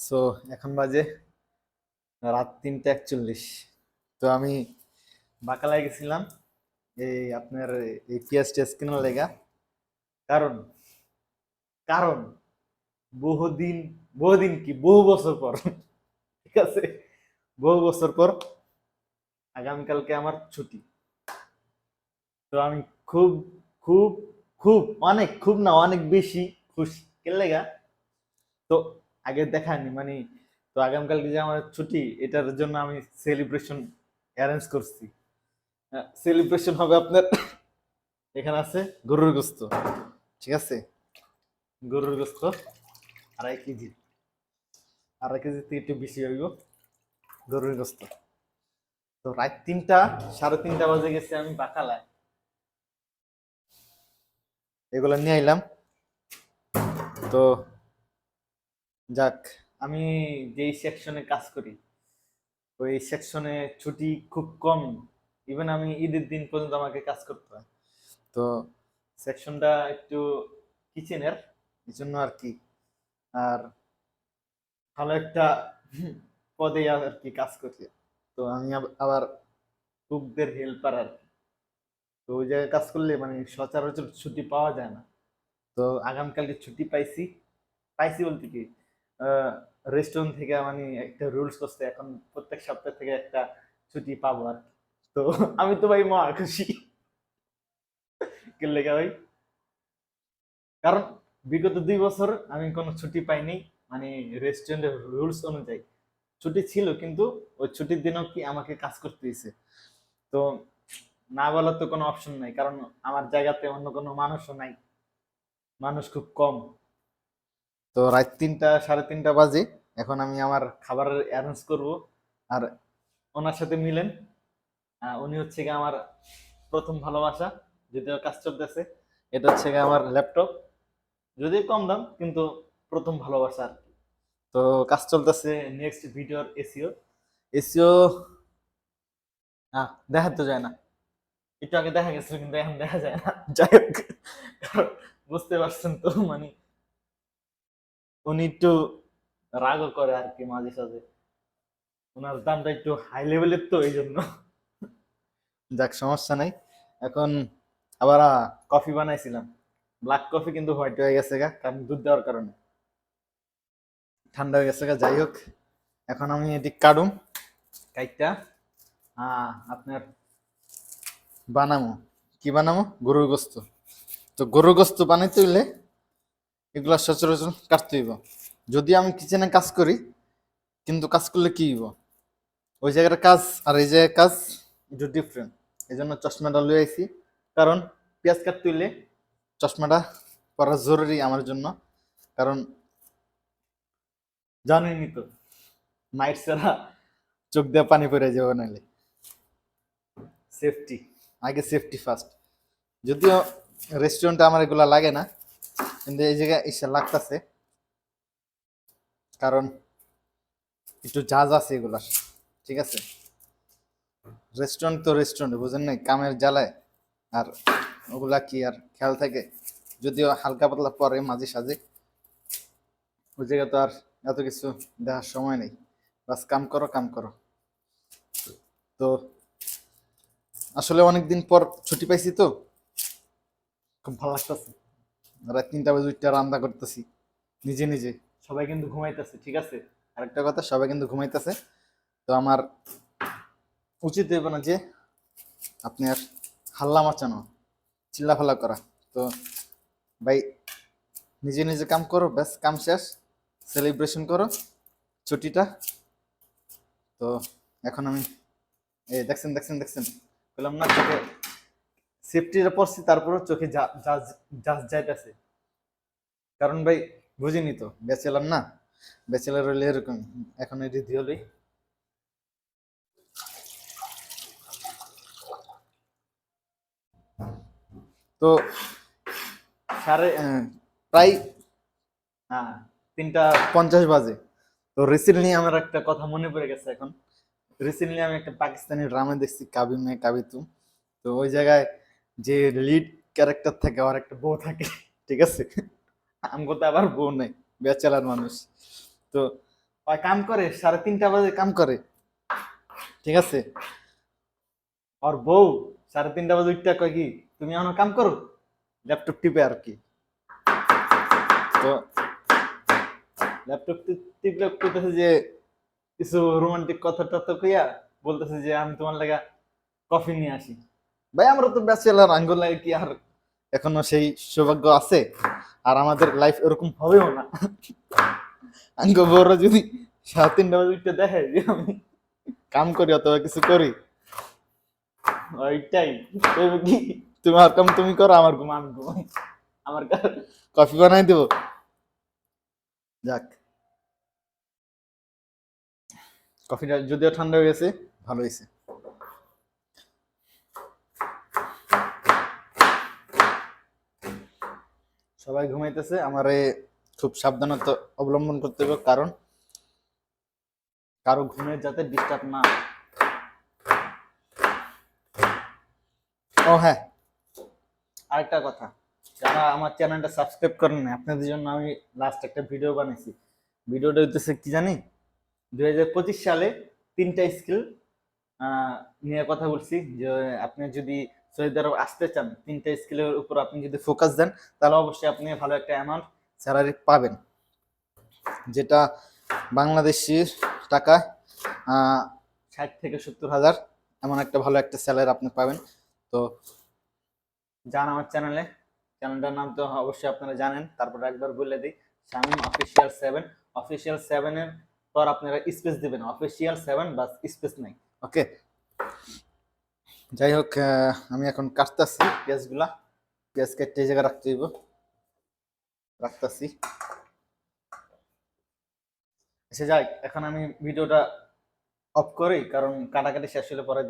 So এখন বাজে রাত 3টা 41। তো আমি বাকালায় গেছিলাম এই আপনার এই পিএস টেস কেনার লেগা। কারণ কারণ বহুদিন বহুদিন কি বহু বছর পর ঠিক আছে, বহু বছর পর আগামীকালকে আমার ছুটি। তো আমি খুব খুব খুব খুব না অনেক বেশি খুশি কেন লেগা। তো আগে দেখায়নি মানে, তো আগামীকালকে যে আমার ছুটি এটার জন্য আমি সেলিব্রেশন অ্যারেঞ্জ করছি। সেলিব্রেশন হবে আপনার এখানে আছে গরুর গোস্ত, ঠিক আছে, গরুর গোস্ত 2.5 কেজি, 2.5 কেজি থেকে একটু বেশি হইব গরুর গোস্ত। তো রাত 3টা 3:30 বাজে গেছে আমি বাকালায়, এগুলো নিয়ে আইলাম। তো যাক, আমি যেই সেকশনে কাজ করি ওই সেকশনে ছুটি খুব কম। ইভেন আমি ঈদের দিন পর্যন্ত আমাকে কাজ করতে হয়। তো সেকশনটা একটু কিচেনের, এই জন্য আর কি। আর ভালো একটা পদে আর কি কাজ করছি। তো আমি আবার কুকদের হেল্পার আর কি। তো ওই জায়গায় কাজ করলে মানে সচরাচর ছুটি পাওয়া যায় না। তো আগামীকালকে ছুটি পাইছি। পাইছি বলতে কি, রেস্টুরেন্ট থেকে মানে একটা রুলস করছে এখন প্রত্যেক সপ্তাহ থেকে একটা ছুটি পাবো আর কি। তো আমি তো ভাই মহা খুশি। কে লেগা ভাই, কারণ বিগত 2 বছর আমি কোনো ছুটি পাইনি, মানে রেস্টুরেন্টের রুলস অনুযায়ী ছুটি ছিল, কিন্তু ওই ছুটির দিনও কি আমাকে কাজ করতে দিয়েছে। তো না বলার তো কোনো অপশন নাই, কারণ আমার জায়গাতে অন্য কোনো মানুষও নাই, মানুষ খুব কম। তো রাত 3টা 3:30 বাজে, এখন আমি আমার খাবারের অ্যারেঞ্জ করব। আর ওনার সাথে মিলেন, উনি হচ্ছে গিয়ে আমার প্রথম ভালোবাসা, যদিও কাজ চলতেছে। এটা হচ্ছে গিয়ে আমার ল্যাপটপ, যদিও কম দাম কিন্তু প্রথম ভালোবাসা আর কি। তো কাজ চলতেছে নেক্সট ভিডিওর এসিও। এসিও দেখা তো যায় না, একটু আগে দেখা গেছিল কিন্তু এখন দেখা যায় না। যাই হোক, কারণ বুঝতে পারছেন তো মানে উনি একটু রাগও করে আর কি মাঝে সাঝে, ওনার দামটা একটু হাই লেভেলের তো এই জন্য। যাক, সমস্যা নাই। এখন আবার কফি বানাইছিলাম, ব্ল্যাক কফি, কিন্তু হোয়াইট হয়ে গেছে গা, কারণ দুধ দেওয়ার কারণে ঠান্ডা হয়ে গেছে গা। যাই হোক, এখন আমি এটি কাটুম, কাইটটা আপনার বানামো। কি বানামো? গরুর গোস্ত। তো গরুর গোস্ত বানাইতে হইলে এগুলা সচরাচর কাটতে হইব। যদি আমি কিচেনে কাজ করি, কিন্তু কাজ করলে কি হইব, ওই জায়গার কাজ আর এই জায়গার কাজ একটু ডিফারেন্ট। এই জন্য চশমাটা লয়ে আইছি, কারণ পেঁয়াজ কাটতে হইলে চশমাটা পরা জরুরি আমার জন্য। কারণ জানেনই তো, মাইট ছাড়া চোখ দিয়ে পানি পড়ে যাবে, নাহলে সেফটি আগে, সেফটি ফার্স্ট। যদিও রেস্টুরেন্টে আমার এগুলা লাগে না, কিন্তু এই জায়গায় এসে লাগতেছে, কারণ একটু ঝাঁজ আছে এগুলার, ঠিক আছে। রেস্টুরেন্ট তো রেস্টুরেন্ট, বুঝেন নাই, কামের জ্বালায় আর ওগুলা কি আর খেয়াল থাকে। যদিও হালকা পাতলা পরে মাঝে সাঝে, ওই জায়গায় তো আর এত কিছু দেখার সময় নেই, বাস কাম করো কাম করো। তো আসলে অনেকদিন পর ছুটি পাইছি, তো খুব ভালো লাগতেছে। রাত 3টা বাজে উঠতে রান্না করতেছি নিজে নিজে। সবাই কিন্তু ঘুমাইতেছে, ঠিক আছে। আরেকটা কথা, সবাই কিন্তু ঘুমাইতেছে। তো আমার উচিত হইব না যে আপনি আর হাল্লা মাচানো, চিল্লাফাল্লা করা। তো ভাই, নিজে নিজে কাম করো, ব্যাস কাম শেষ, সেলিব্রেশন করো ছুটিটা। তো এখন আমি এই দেখছেন দেখছেন দেখছেন বললাম না, চোখে সেফটিটা পড়ছি, তারপরও চোখে জাজ জাজ যাইতেছে। কারণ ভাই বুঝিনি তো, ব্যাচেলার না, ব্যাচেলার হইলে এরকম। এখন এটি দিয়ে হলেই তো সাড়ে প্রায় 3টা 50 বাজে। তো রিসেন্টলি আমার একটা কথা মনে পড়ে গেছে এখন। রিসেন্টলি আমি একটা পাকিস্তানি ড্রামা দেখছি, কাবি মে কাবি তুম। তো ওই জায়গায় যে লিড ক্যারেক্টার থাকে, আর একটা বউ থাকে, ঠিক আছে। আমগো তো আবার বউ নাই, ব্যাচেলার মানুষ। তো ওই কাম করে 3:30 বাজে কাম করে, ঠিক আছে। আর বউ 3:30 বাজে উঠতে কয় কি, তুমি এখনো কাম করো, ল্যাপটপ টিপে আর কি। তো ল্যাপটপ টিপলে কইতেছে যে কিছু রোমান্টিক কথা টথা কইয়া বলতেছে যে আমি তোমার লাগা কফি নিয়ে আসি। ভাই আমরা তো ব্যাচেলার, আঙ্গুল লাগে কি আর এখনো সেই সৌভাগ্য আছে? আর আমাদের লাইফ এরকম হবেও না। আঙ্গ বড়রা যদি 3:30 বাজে উঠতে দেখে যে আমি কাম করি অথবা কিছু করি, ওইটাই কইবে কি, তোমার কাম তুমি করো, আমার ঘুম আমি ঘুমাই, আমার কফি বানাই দেবো। যাক, কফিটা যদিও ঠান্ডা হয়ে গেছে, ভালো হয়েছে। সবাই ঘুমাইতেছে, আমারে খুব সাবধানতা অবলম্বন করতে হবে, কারণ কারো ঘুমের যাতে ডিস্টার্ব না। ও হ্যাঁ, আরেকটা কথা, যারা আমার চ্যানেলটা সাবস্ক্রাইব করেন না, আপনাদের জন্য আমি লাস্ট একটা ভিডিও বানাইছি। ভিডিওটা হইতেছে কি জানি, 2025 সালে 3টা স্কিল নিয়ে কথা বলছি, যে আপনি যদি সৌদি আরব আসতে চান, 3টা স্কিলের উপর আপনি যদি ফোকাস দেন, তাহলে অবশ্যই আপনি ভালো একটা অ্যামাউন্ট স্যালারি পাবেন, যেটা বাংলাদেশি টাকায় 60 থেকে 70 হাজার, এমন একটা ভালো একটা স্যালারি আপনি পাবেন। তো যান আমার চ্যানেলটার নাম তো অবশ্যই আপনারা জানেন, তারপর একবার বলে দিই, শামীম অফিসিয়াল 7। অফিসিয়াল 7-এর পর আপনারা স্পেস দিবেন, অফিসিয়াল 7 বাস, স্পেস নাই। ওকে, যাই হোক, আমি এখন কাটতেছি পেঁয়াজগুলা, পেঁয়াজ কেটে এই জায়গায় রাখতে হইব, রাখতেছি। এসে যাই, এখন আমি ভিডিওটা অফ করি, কারণ কাটাকাটি শেষ হলে পরে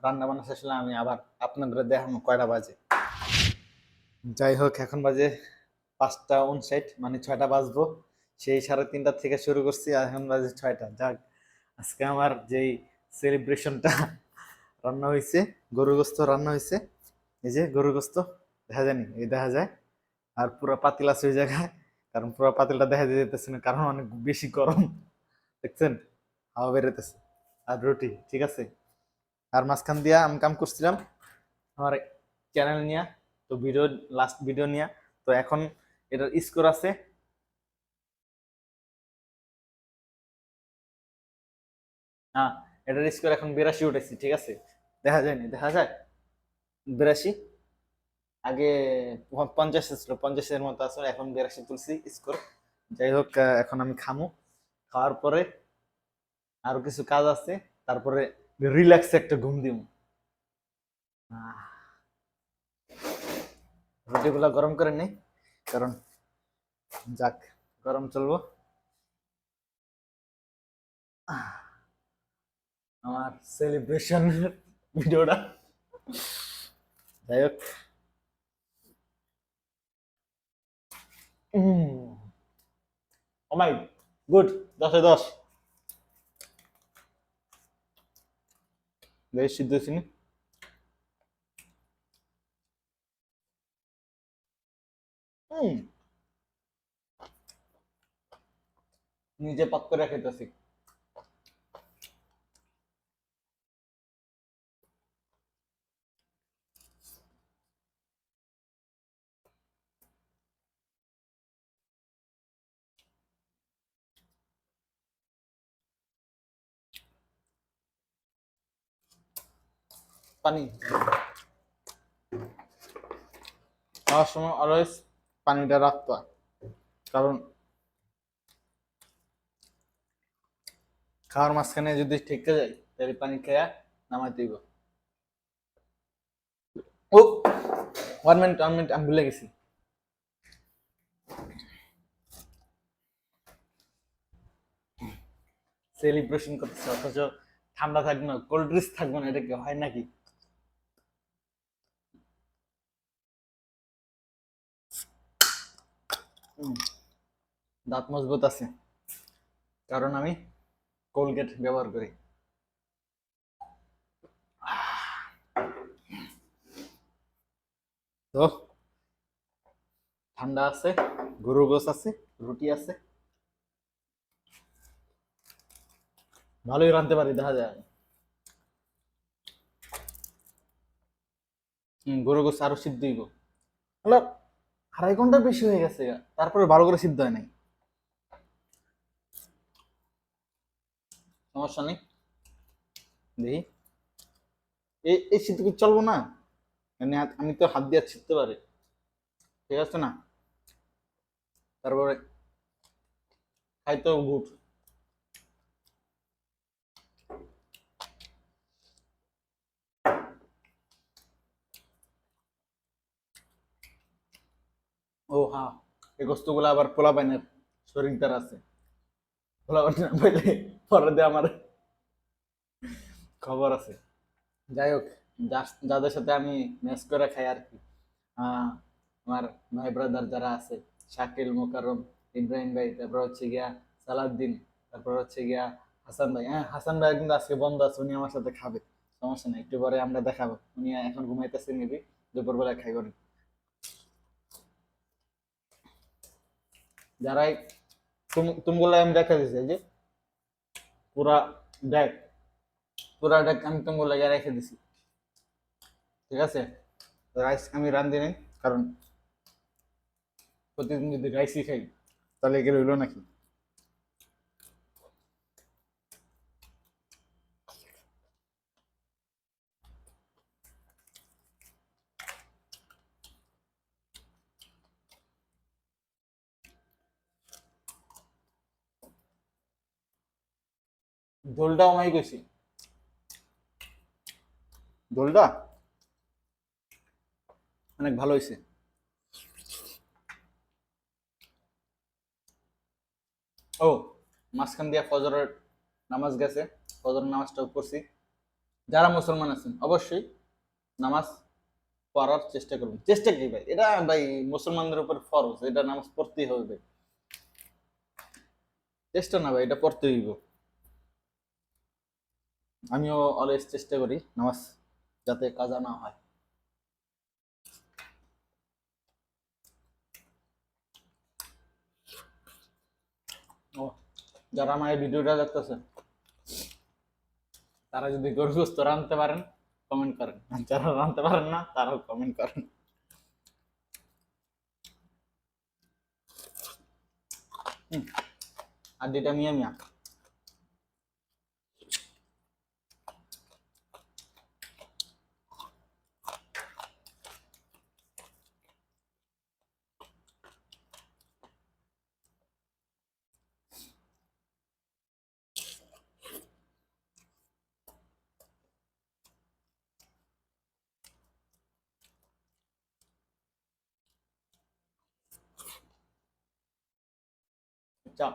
রান্না বান্না শেষ হলে আমি আবার আপনাদের দেখানো কয়টা বাজে। যাই হোক, এখন বাজে 5টা 59, মানে 6টা বাজবো। সেই 3:30 থেকে শুরু করছি, আর এখন বাজে 6টা। যাক, আজকে আমার যেই সেলিব্রেশনটা রান্না হয়েছে, গরু গোস্ত রান্না হয়েছে। এই যে গরু গোস্ত দেখা যায়নি, এই দেখা যায়। আর পুরো পাতিল আছে ওই জায়গায়, কারণ পুরো পাতিলটা দেখা যেতেছে না, কারণ অনেক বেশি গরম, দেখছেন, হাওয়া বেরোতেছে। আর রুটি, ঠিক আছে। আর মাঝখান দিয়া আমি কাম করছিলাম আমার চ্যানেল নিয়ে, তো ভিডিও, লাস্ট ভিডিও নিয়ে। তো এখন এটার স্কোর আছে, হ্যাঁ, এটার স্কোর এখন 82 উঠেছি, ঠিক আছে। দেখা যায়নি, দেখা যায় 82। আগে 50 ছিল, 50-এর মতো আসলে, এখন 82 তুলছি স্কোর। যাই হোক, এখন আমি খামু, খাওয়ার পরে আরো কিছু কাজ আছে, তারপরে রিল্যাক্স একটা ঘুম দিব। রুটিগুলা গরম করে নেই, কারণ যাক, গরম চলবো। আমার সেলিব্রেশন ভিডিওটা, যাই হোক, ও মাই গুড, 10-এ 10, বেশ সিদ্ধ চিনি। নিজে পাক করে খেতেছি। পানি খাওয়ার সময় অলওয়েজ পানিটা রাখতে হয়, কারণ খাওয়ার মাঝখানে যদি ঠেকে যায়, তাহলে পানি খেয়া নামাই দিব। ও, 1 মিনিট 1 মিনিট, আমি ভুলে গেছি। সেলিব্রেশন করতেছে, অথচ ঠান্ডা থাকবে না, কোল্ড ড্রিঙ্কস থাকবে না, এটা কি হয় নাকি? দাঁত মজবুত আছে, কারণ আমি কোলগেট ব্যবহার করি। তো ঠান্ডা আছে, গরু গোস আছে, রুটি আছে, ভালোই রাঁধতে পারি দেখা যায়। গরু গোস আরো সিদ্ধ হইব। হলো 2.5 ঘন্টা বেশি হয়ে গেছে তারপরে ভালো করে সিদ্ধ হয় নাই। সমস্যা নেই, দেখি এই সিদ্ধ কি চলবো না? মানে আমি তো হাত দিয়ে ছিটতে পারি, ঠিক আছে না? তারপরে খাইতেও গুড। ও হ্যাঁ, এই গোস্তগুলো আবার পোলাপাইনের শরীর দ্বার আছে, পোলাপাইন না পাইলে পরে দিয়ে আমার খবর আছে। যাই হোক, যাদের সাথে আমি মেস করে খাই আর কি, আমার ভাই ব্রাদার যারা আছে, শাকিল, মোকাররম, ইব্রাহিম ভাই, তারপর হচ্ছে গিয়া সালাউদ্দিন, তারপর হচ্ছে গিয়া হাসান ভাই। হ্যাঁ, হাসান ভাই কিন্তু আজকে বন্ধ আছে, উনি আমার সাথে খাবে, সমস্যা নেই, একটু পরে আমরা দেখাবো। উনি এখন ঘুমাইতেছে মেবি, দুপুরবেলা খাইব না। যারাই তুমগুলো আমি দেখা দিছি, এই যে পুরা ডেক, পুরা ডেক আমি তুমগুলো রেখে দিছি, ঠিক আছে? রাইস আমি রান্ধি নাই, কারণ প্রতিদিন যদি রাইসই খাই তাহলে এগুলো হইলো নাকি? ঝোলটাও আমি কইছি, ঝোলটা অনেক ভালো হয়েছে। ও, মাঝখান দিয়ে ফজরের নামাজ গেছে, ফজরের নামাজটাও পড়ছি। যারা মুসলমান আছেন অবশ্যই নামাজ পড়ার চেষ্টা করবেন। চেষ্টা কি ভাই, এটা ভাই মুসলমানদের উপর ফরজ, এটা নামাজ পড়তেই হবে ভাই। চেষ্টা না ভাই, এটা পড়তে হইব। আমিও অলওয়েজ চেষ্টা করি নামাজ যাতে কাজা না হয়। ও, যারা আমার এই ভিডিওটা দেখতেছে তারা যদি গরু গোস্ত রাঁধতে পারেন কমেন্ট করেন, আর যারা রাঁধতে পারেন না তারাও কমেন্ট করেন। আর যেটা মিয়া মিয়া। আচ্ছা,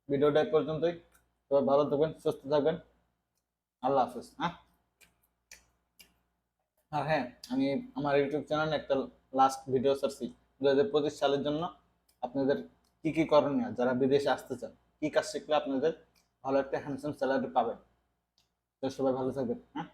ভিডিওটা এই পর্যন্তই। সবাই ভালো থাকবেন, সুস্থ থাকবেন। আল্লাহ হাফেজ। হ্যাঁ, আর হ্যাঁ, আমি আমার ইউটিউব চ্যানেলে একটা লাস্ট ভিডিও ছাড়ছি 2025 সালের জন্য। আপনাদের কি কি করণীয়, যারা বিদেশে আসতে চান, কি কাজ শিখলে আপনাদের ভালো একটা হ্যান্ডসাম স্যালারি পাবেন। তো সবাই ভালো থাকবেন। হ্যাঁ।